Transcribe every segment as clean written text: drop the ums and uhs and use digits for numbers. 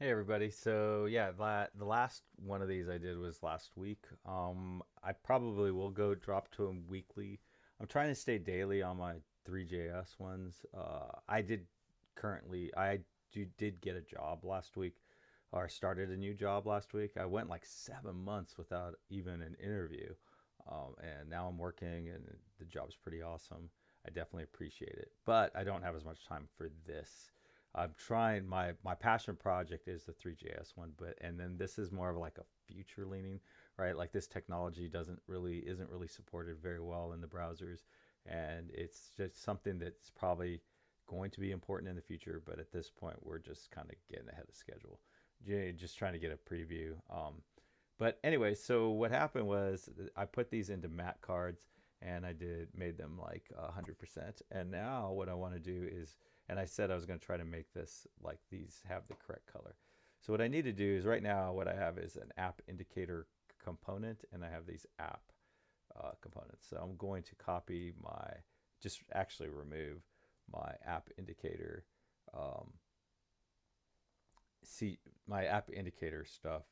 Hey everybody. So yeah, the last one of these I did was last week. I probably will go drop to them weekly. I'm trying to stay daily on my 3JS ones. I did get a job last week, or started a new job last week. I went like 7 months without even an interview, and now I'm working, and the job's pretty awesome. I definitely appreciate it, but I don't have as much time for this. I'm trying my passion project is the 3JS one, but and then this is more of like a future leaning, right? Like this technology isn't really supported very well in the browsers, and it's just something that's probably going to be important in the future. But at this point, we're just kind of getting ahead of schedule, just trying to get a preview. But anyway, so what happened was I put these into matte cards and I did made them like 100%. And now what I want to do is, and I said I was going to try to make this like these have the correct color. So what I need to do is right now what I have is an app indicator component, and I have these app components. So I'm going to copy just actually remove my app indicator um, see my app indicator stuff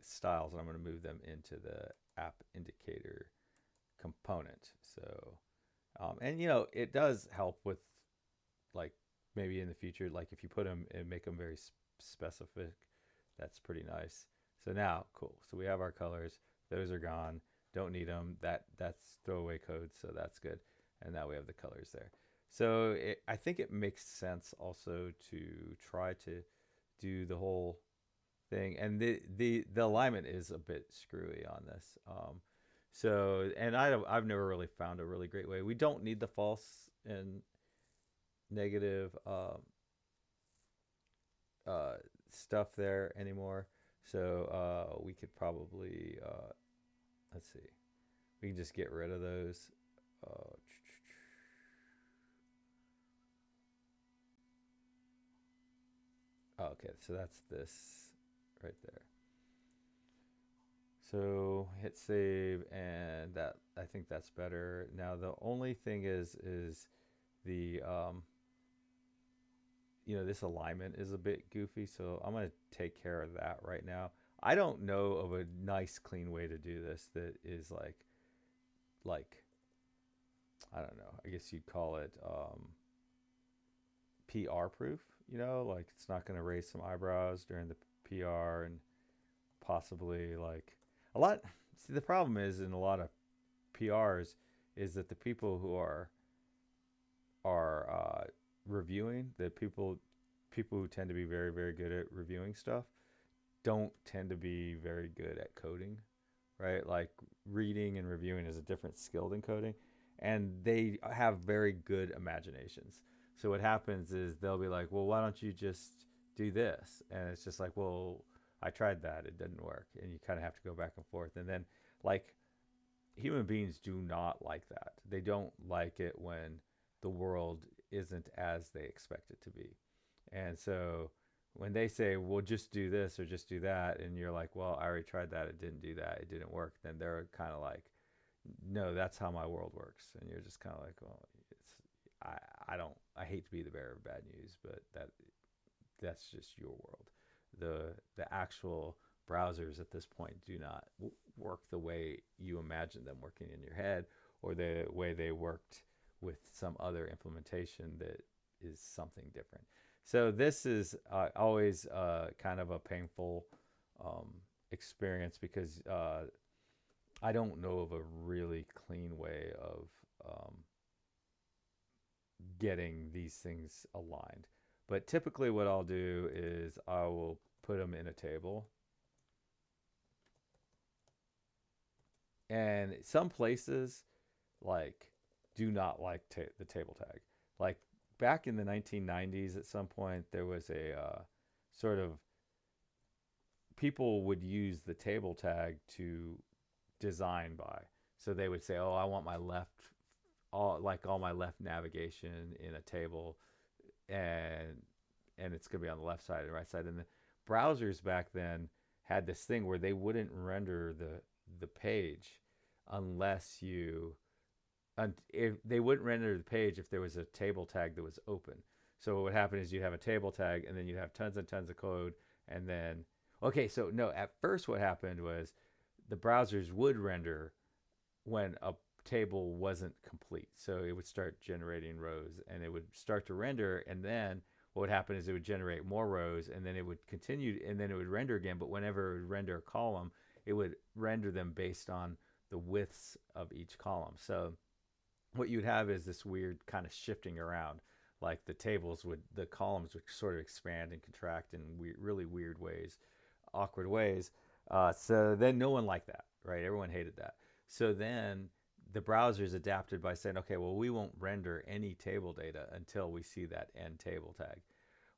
styles, and I'm going to move them into the app indicator component. So and it does help with like maybe in the future, like if you put them and make them very specific, that's pretty nice. So now cool, so we have our colors, those are gone, don't need them, that's throwaway code, so that's good. And now we have the colors there. So I think it makes sense also to try to do the whole thing, and the alignment is a bit screwy on this. So and I've never really found a really great way. We don't need the false and negative uh, stuff there anymore. So we could probably let's see, we can just get rid of those. Uh, okay, so that's this right there. So hit save, and that I think that's better. Now the only thing is the this alignment is a bit goofy, so I'm going to take care of that right now. I don't know of a nice clean way to do this that is like I don't know. I guess you'd call it PR proof. Like it's not going to raise some eyebrows during the PR, and possibly like a lot. See, the problem is in a lot of PRs is that the people who are reviewing, the people who tend to be very very good at reviewing stuff don't tend to be very good at coding, right? Like reading and reviewing is a different skill than coding, and they have very good imaginations. So what happens is they'll be like, "Well, why don't you just do this?" And it's just like, "Well, I tried that; it didn't work." And you kind of have to go back and forth. And then, like, human beings do not like that. They don't like it when the world isn't as they expect it to be. And so when they say, well, just do this or just do that, and you're like, well, I already tried that, it didn't do that, it didn't work, then they're kind of like, no, that's how my world works. And you're just kind of like, well, I don't, I hate to be the bearer of bad news, but that's just your world. The actual browsers at this point do not work the way you imagine them working in your head, or the way they worked with some other implementation that is something different. So this is always kind of a painful um, experience because I don't know of a really clean way of um, getting these things aligned. But typically, what I'll do is I will put them in a table. And some places like do not like the table tag. Like back in the 1990s, at some point there was a sort of people would use the table tag to design by. So they would say, "Oh, I want my left, all my left navigation in a table, and it's gonna be on the left side and right side." And the browsers back then had this thing where they wouldn't render the page unless you and if they wouldn't render the page if there was a table tag that was open. So what would happen is you'd have a table tag, and then you'd have tons and tons of code, and then okay, so no, at first what happened was the browsers would render when a table wasn't complete. So it would start generating rows, and it would start to render, and then what would happen is it would generate more rows, and then it would continue, and then it would render again. But whenever it would render a column, it would render them based on the widths of each column. So what you'd have is this weird kind of shifting around. Like the columns would sort of expand and contract in really weird ways, awkward ways. So then no one liked that, right? Everyone hated that. So then the browsers adapted by saying, okay, well, we won't render any table data until we see that end table tag.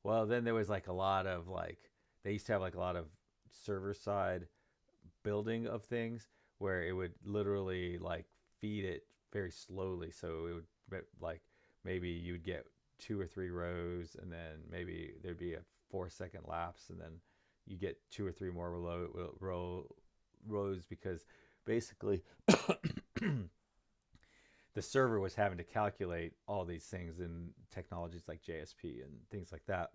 Well, then there was like a lot of they used to have like a lot of server side building of things where it would literally like feed it very slowly. So it would like maybe you'd get 2 or 3 rows, and then maybe there'd be a 4 second lapse, and then you get 2 or 3 more rows because basically the server was having to calculate all these things in technologies like JSP and things like that.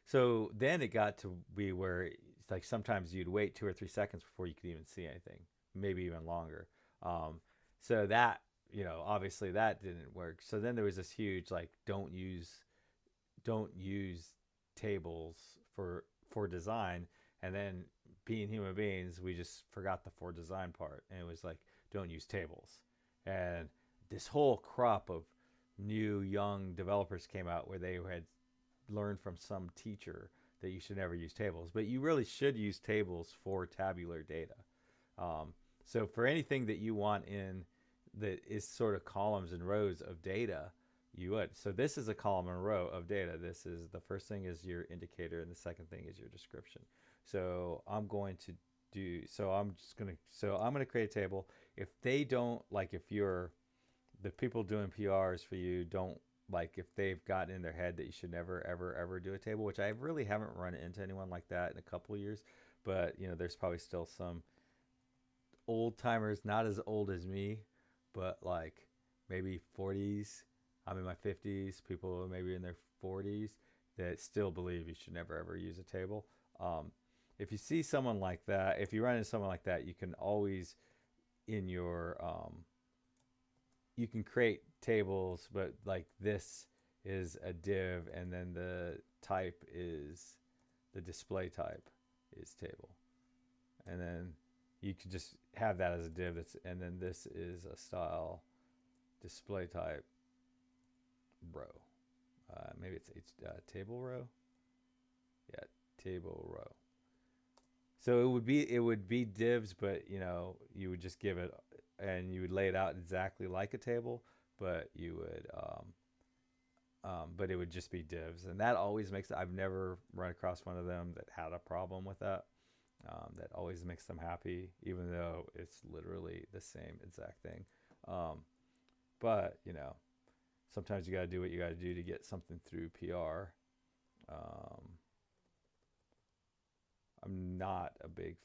So then it got to be where it's like sometimes you'd wait 2 or 3 seconds before you could even see anything, maybe even longer. So that, obviously that didn't work. So then there was this huge like don't use tables for design. And then being human beings, we just forgot the for design part, and it was like don't use tables. And this whole crop of new young developers came out where they had learned from some teacher that you should never use tables, but you really should use tables for tabular data. So for anything that you want in that is sort of columns and rows of data, you would. So this is a column and row of data. This is the first thing is your indicator, and the second thing is your description. So I'm going to create a table. If they don't like, if you're the people doing PRs for you don't like, if they've gotten in their head that you should never ever ever do a table, which I really haven't run into anyone like that in a couple of years, but there's probably still some old timers, not as old as me, but like maybe 40s. I'm in my 50s. People maybe in their 40s that still believe you should never ever use a table. If you see someone like that, if you run into someone like that, you can always in your you can create tables, but like this is a div, and then the type is the display type is table, and then you can just have that as a div. And then this is a style display type row. Maybe it's table row. Yeah, table row. So it would be divs, but you would just give it, and you would lay it out exactly like a table, but you would but it would just be divs, and that always makes. I've never run across one of them that had a problem with that. That always makes them happy, even though it's literally the same exact thing. But sometimes you got to do what you got to do to get something through PR. I'm not a big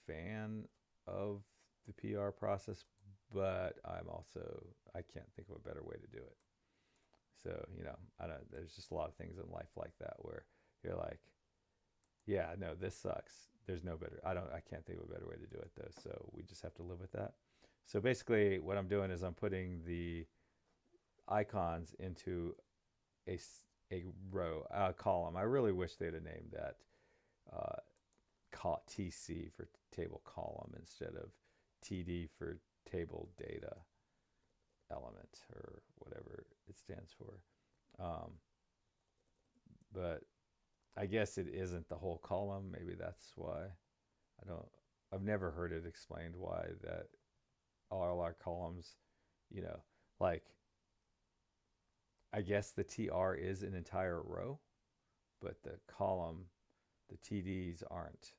fan of the PR process, but I can't think of a better way to do it. So, I don't, there's just a lot of things in life like that where you're like, yeah, no, this sucks. There's no better, I can't think of a better way to do it though. So we just have to live with that. So basically what I'm doing is I'm putting the icons into a row, a column. I really wish they'd have named that, call it TC for table column instead of TD for table data element or whatever it stands for. But I guess it isn't the whole column. Maybe that's why. I've never heard it explained why that all our columns, like, I guess the TR is an entire row, but the column, the TDs aren't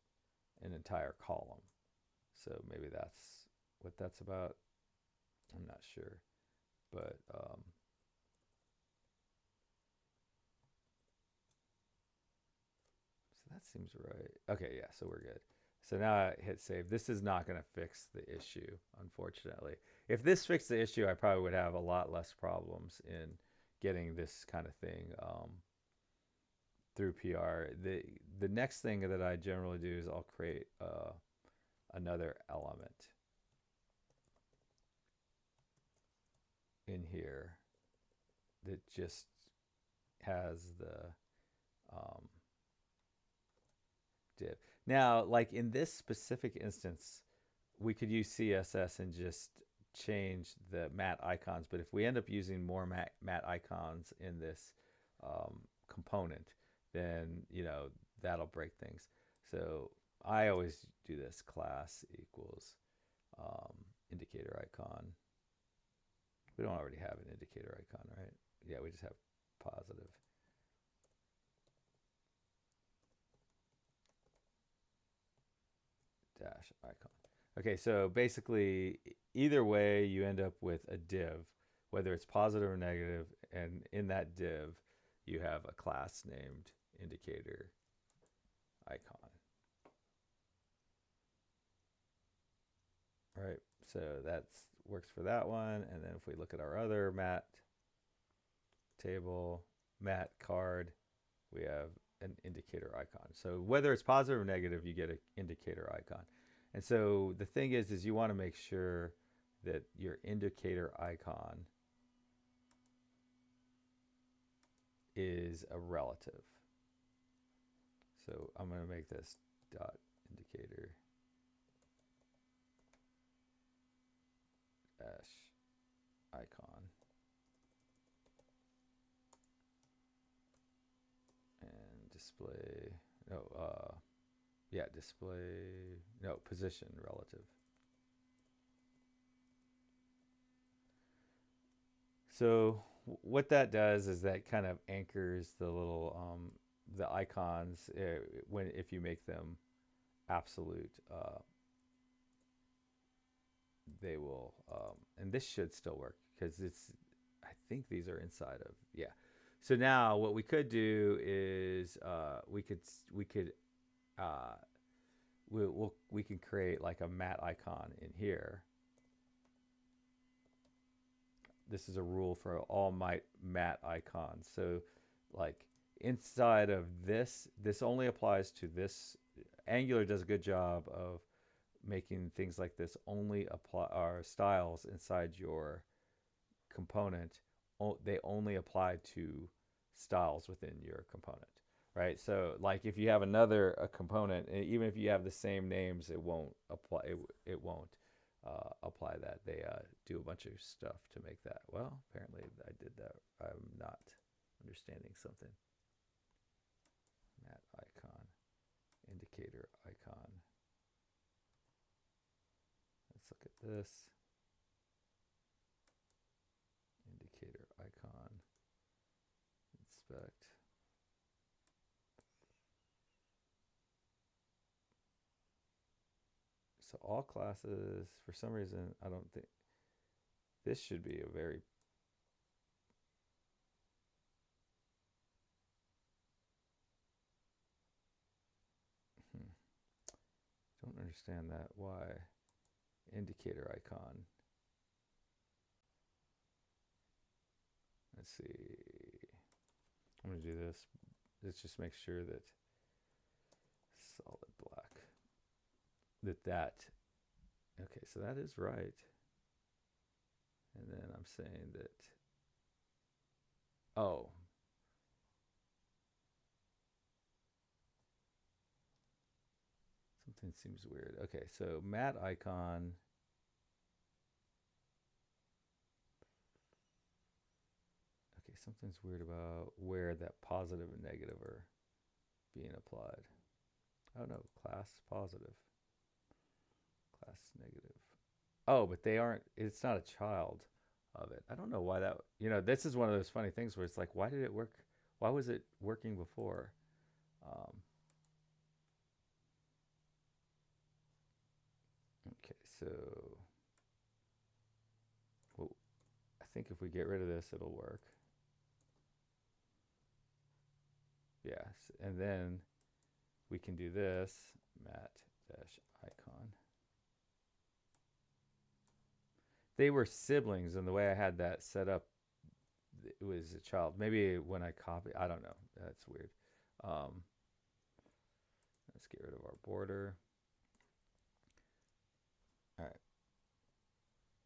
an entire column. So maybe that's what that's about. I'm not sure. But so that seems right. Okay, yeah, so we're good. So now I hit save. This is not going to fix the issue, unfortunately. If this fixed the issue, I probably would have a lot less problems in getting this kind of thing through PR. The next thing that I generally do is I'll create another element in here that just has the div. Now, like in this specific instance, we could use CSS and just change the matte icons. But if we end up using more matte icons in this component, then that'll break things. So I always do this: class equals indicator icon. We don't already have an indicator icon, right? Yeah, we just have positive. Dash icon. Okay, so basically, either way, you end up with a div, whether it's positive or negative, and in that div, you have a class named indicator icon. Right, so that's works for that one. And then if we look at our other matte table, matte card, we have an indicator icon. So whether it's positive or negative, you get an indicator icon. And so the thing is you want to make sure that your indicator icon is a relative. So I'm going to make this dot indicator dash icon. And display, position relative. So what that does is that kind of anchors the little the icons if you make them absolute, they will and this should still work because I think these are inside of, yeah. So now what we could do is we can create like a matte icon in here. This is a rule for all my matte icons. So like inside of this only applies to this. Angular does a good job of making things like this only apply our styles inside your component. They only apply to styles within your component, right? So like if you have another component, even if you have the same names, it won't apply. It won't apply that. They do a bunch of stuff to make that. Well, apparently I did that. I'm not understanding something. Matte icon, indicator icon. Let's look at this. Indicator icon. Inspect. So all classes, for some reason, I don't think this should be a very don't understand that. Why? Indicator icon. Let's see. I'm going to do this. Let's just make sure that solid black. Okay, so that is right. And then I'm saying that, oh, something seems weird. Okay, so matte icon. Okay, something's weird about where that positive and negative are being applied. Oh no, class positive. Class negative. Oh, but they aren't, it's not a child of it. I don't know why that, this is one of those funny things where it's like, why did it work? Why was it working before? Okay, so well, I think if we get rid of this, it'll work. Yes, and then we can do this, matte dash icon. They were siblings, and the way I had that set up, it was a child. Maybe when I copy, I don't know. That's weird. Um, let's get rid of our border. All right.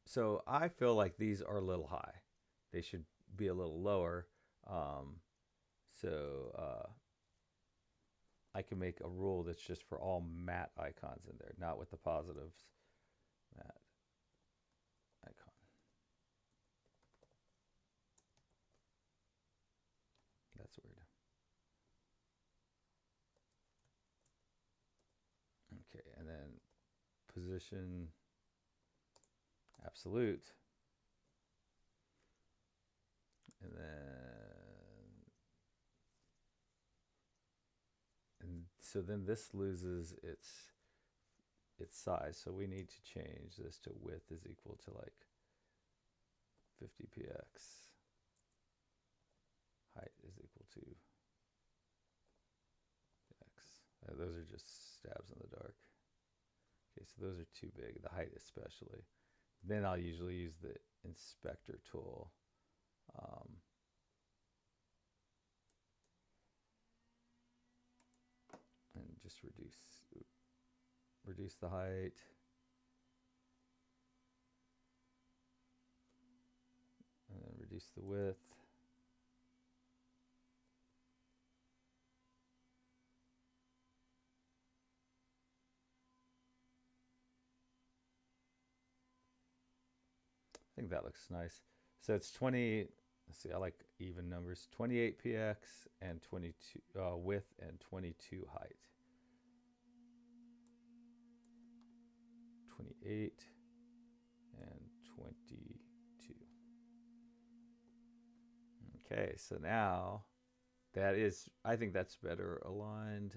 So I feel like these are a little high. They should be a little lower. Um, so I can make a rule that's just for all matte icons in there, not with the positives. Matte icon. That's weird. Okay, and then position absolute. And then this loses its size, so we need to change this to width is equal to like 50px. Height is equal to x. Those are just stabs in the dark. Okay, so those are too big, the height especially. Then I'll usually use the inspector tool. And just reduce the height. And then reduce the width. I think that looks nice. So it's 20, let's see, I like even numbers. 28px and 22 width and 22 height. 28 and 22. Okay, so now that is, I think that's better aligned.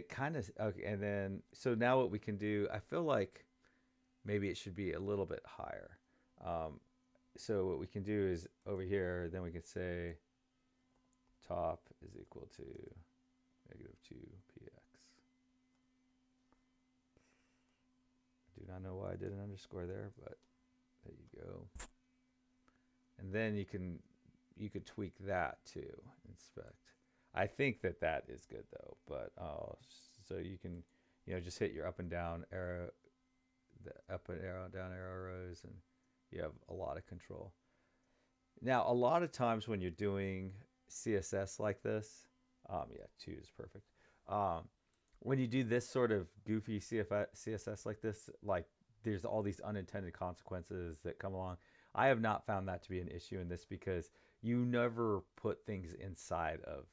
Kind of, okay, and then, so now what we can do, I feel like maybe it should be a little bit higher. So what we can do is over here, then we can say top is equal to -2px. I do not know why I did an underscore there, but there you go. And then you could tweak that too. Inspect. I think that is good though, but so you can just hit your up and down arrow, the up and arrow, down arrow rows, and you have a lot of control. Now, a lot of times when you're doing CSS like this, yeah, 2 is perfect. When you do this sort of goofy CSS like this, like there's all these unintended consequences that come along. I have not found that to be an issue in this because you never put things inside of,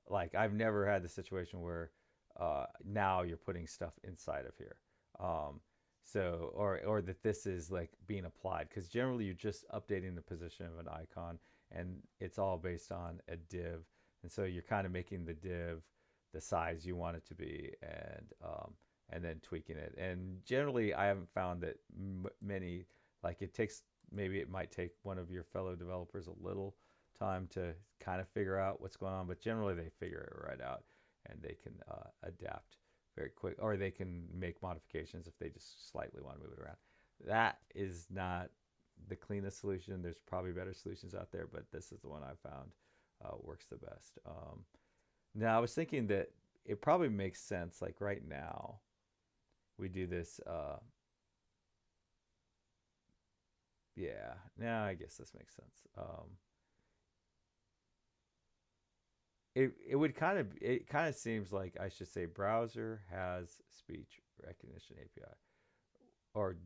like I've never had the situation where now you're putting stuff inside of here. So, or that this is like being applied, because generally you're just updating the position of an icon and it's all based on a div. And so you're kind of making the div the size you want it to be, and then tweaking it. And generally I haven't found that many, like maybe it might take one of your fellow developers a little time to kind of figure out what's going on, but generally they figure it right out and they can adapt very quick, or they can make modifications if they just slightly want to move it around. That is not the cleanest solution. There's probably better solutions out there, but this is the one I found works the best. Now I was thinking that it probably makes sense, like right now we do this yeah, now I guess this makes sense. It kind of seems like I should say browser has speech recognition API, or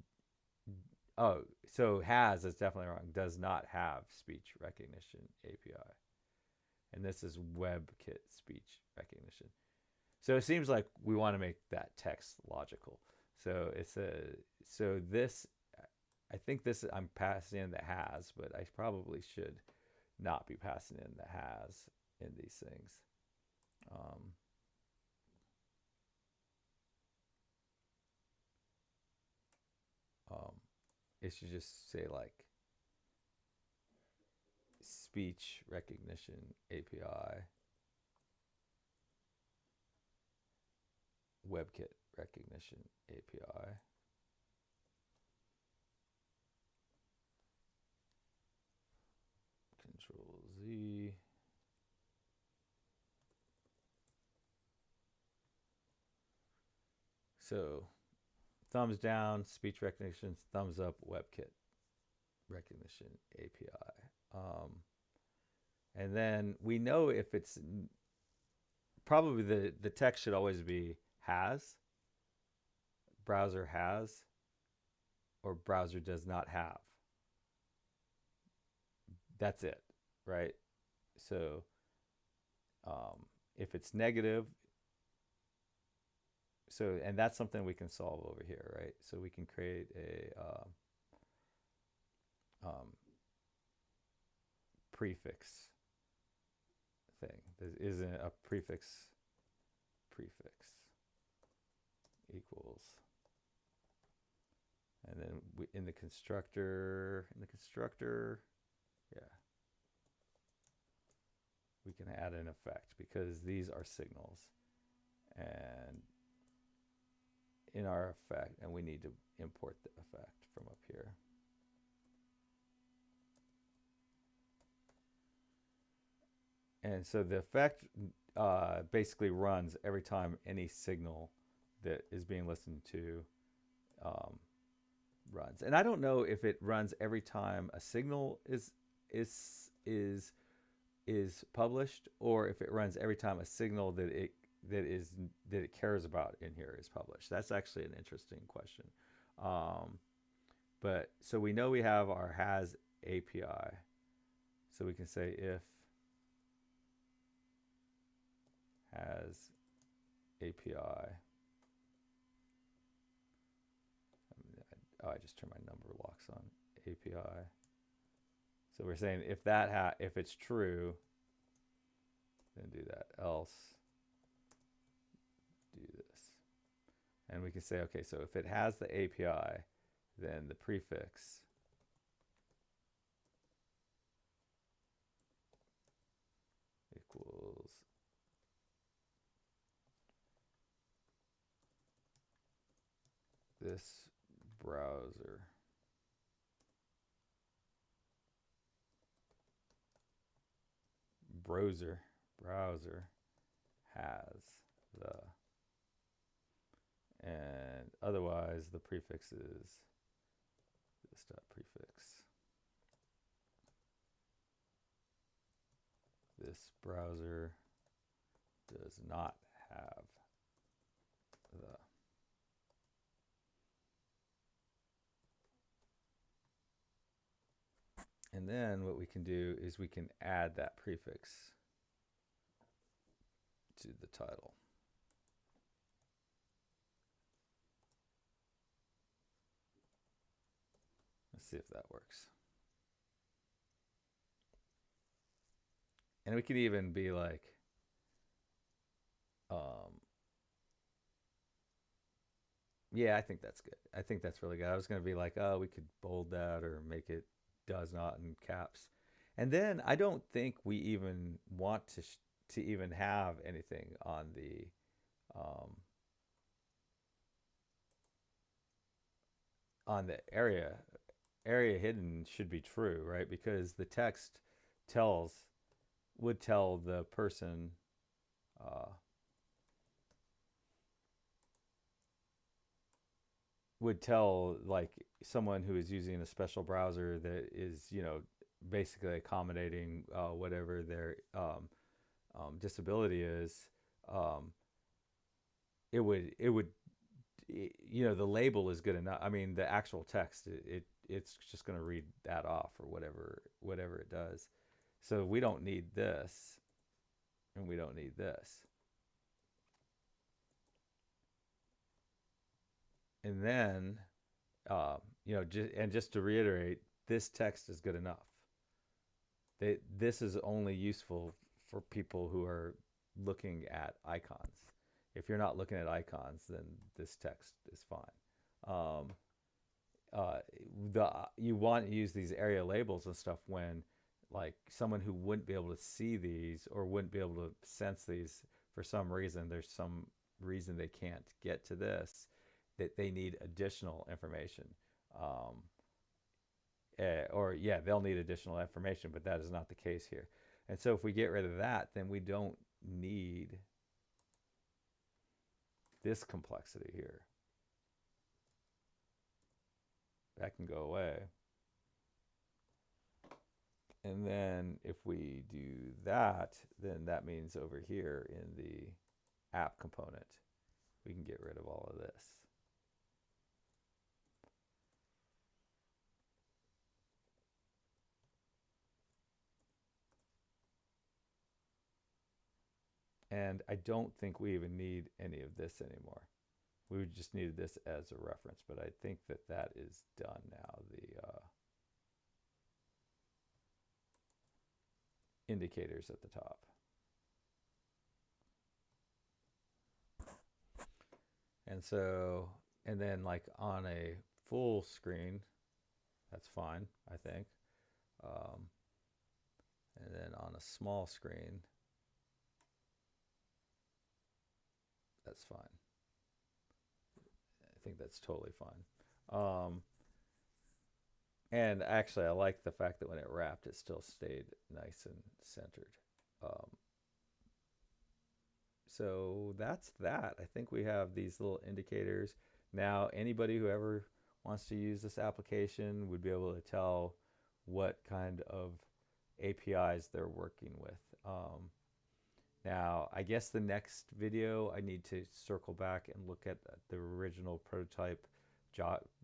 so has is definitely wrong. Does not have speech recognition API, and this is WebKit speech recognition. So it seems like we want to make that text logical. So this, I think this I'm passing in the has, but I probably should not be passing in the has in these things. It should just say like speech recognition API, WebKit recognition API. Z. So thumbs down, speech recognition, thumbs up, WebKit recognition API. And then we know if it's probably the text should always be has, browser has, or browser does not have. That's it, right? So if it's negative, so and that's something we can solve over here, right? So we can create a um, prefix thing. This isn't a prefix equals, and then in the constructor, yeah, we can add an effect because these are signals, and in our effect, and we need to import the effect from up here. And so the effect basically runs every time any signal that is being listened to um, runs. And I don't know if it runs every time a signal is published, or if it runs every time a signal that it cares about in here is published. That's actually an interesting question. But so we know we have our has API. So we can say if has API. I just turned my number locks on API. So we're saying if if it's true, then do that. Else, do this. And we can say, okay, so if it has the API, then the prefix equals this browser has the, and otherwise the prefix is this dot prefix. This browser does not have the. And then what we can do is we can add that prefix to the title. Let's see if that works. And we could even be like, yeah, I think that's good. I think that's really good. I was going to be like, oh, we could bold that or make it does not in caps. And then I don't think we even want to even have anything on the area. Area hidden should be true, right? Because the text would tell the person would tell like someone who is using a special browser that is, basically accommodating whatever their disability is. The label is good enough. I mean, the actual text, it's just going to read that off or whatever it does. So we don't need this, and we don't need this. And then, just to reiterate, this text is good enough. This is only useful for people who are looking at icons. If you're not looking at icons, then this text is fine. You want to use these area labels and stuff when, like, someone who wouldn't be able to see these or wouldn't be able to sense these for some reason, there's some reason they can't get to this, that they need additional information. They'll need additional information, but that is not the case here. And so if we get rid of that, then we don't need this complexity here. That can go away. And then if we do that, then that means over here in the app component, we can get rid of all of this. And I don't think we even need any of this anymore. We just needed this as a reference, but I think that that is done now. The indicators at the top. And so, and then like on a full screen, that's fine, I think. And then on a small screen, that's fine. I think that's totally fine. And actually, I like the fact that when it wrapped, it still stayed nice and centered. Um, so that's that. I think we have these little indicators. Now, anybody who ever wants to use this application would be able to tell what kind of APIs they're working with. Now, I guess the next video, I need to circle back and look at the original prototype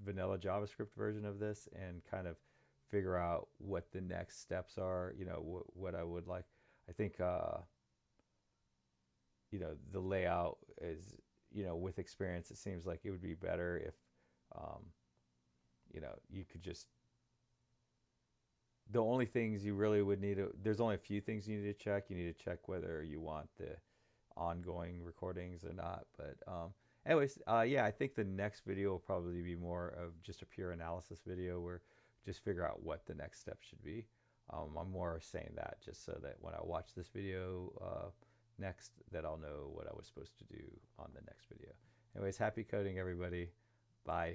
vanilla JavaScript version of this and kind of figure out what the next steps are, you know, what I would like. I think, you know, the layout is, you know, with experience, it seems like it would be better if, you know, you could just, the only things you really would need to, there's only a few things you need to check. You need to check whether you want the ongoing recordings or not. But anyways, yeah, I think the next video will probably be more of just a pure analysis video where just figure out what the next step should be. I'm more saying that just so that when I watch this video next, that I'll know what I was supposed to do on the next video. Anyways, happy coding, everybody. Bye.